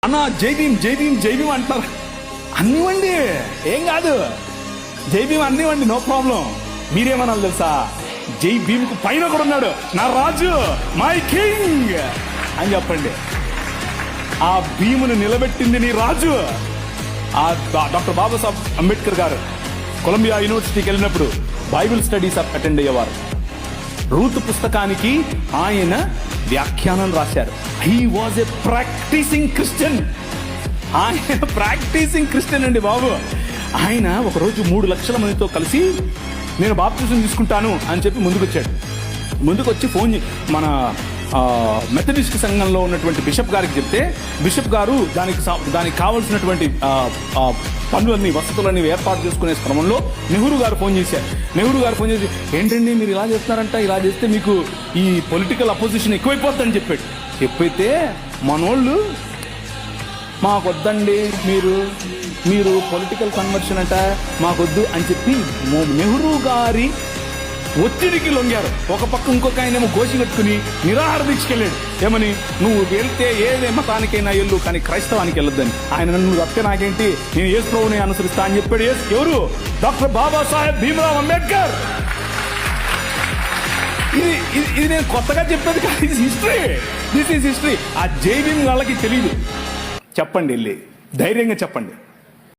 అన్న జై భీమ్ జై భీమ్ జై భీమ్ అంటారు. అన్నివ్వండి, ఏం కాదు, జై భీమ్ అన్నివ్వండి, నో ప్రాబ్లం. మీరేమనాలి తెలుసా, జై భీమ్కు పైన కూడా ఉన్నాడు నా రాజు, మై కింగ్ అని చెప్పండి. ఆ భీమును నిలబెట్టింది నీ రాజు. ఆ డాక్టర్ బాబాసాహెబ్ అంబేద్కర్ గారు కొలంబియా యూనివర్సిటీకి వెళ్ళినప్పుడు బైబిల్ స్టడీస్ అటెండ్ అయ్యేవారు. రూతు పుస్తకానికి ఆయన వ్యాఖ్యానం రాశారు. He was a practising Christian. ఆయన ప్రాక్టీసింగ్ క్రిస్టియన్ అండి బాబు. ఆయన ఒకరోజు 3 లక్షల మందితో కలిసి నేను బాప్తిజం తీసుకుంటాను అని చెప్పి ముందుకు వచ్చి ఫోన్ మన మెథడిస్ట్ సంఘంలో ఉన్నటువంటి బిషప్ గారికి చెప్తే, బిషప్ గారు దానికి కావాల్సినటువంటి పనులన్నీ వసతులన్నీ ఏర్పాటు చేసుకునే క్రమంలో నెహ్రూ గారు ఫోన్ చేసి ఏంటండి మీరు ఇలా చేస్తున్నారంట, ఇలా చేస్తే మీకు ఈ పొలిటికల్ అపోజిషన్ ఎక్కువైపోతుందని చెప్పాడు. ఎప్పుడైతే మనోళ్ళు మాకొద్దండి, మీరు పొలిటికల్ కన్వర్షన్ అంట మాకొద్దు అని చెప్పి నెహ్రూ గారి ఒత్తిడికి లొంగారు. ఒక పక్క ఇంకొక ఆయనేమో గోషి కట్టుకుని నిరాహార దీక్షకెళ్ళాడు. ఏమని, నువ్వు వెళ్తే ఏ మతానికైనా వెళ్ళు కానీ క్రైస్తవానికి వెళ్ళొద్దని. ఆయన నువ్వు తప్పితే నాకేంటి, నేను యేసు ప్రభువుని అనుసరిస్తా అని చెప్పాడు. ఎవరు? డాక్టర్ బాబాసాహెబ్ భీమ్రావ్ అంబేద్కర్. ఇది నేను కొత్తగా చెప్పేది కాదు, దిస్ ఈజ్ హిస్టరీ. ఆ జై భీమ్ వాళ్ళకి తెలియదు. చెప్పండి, వెళ్ళి ధైర్యంగా చెప్పండి.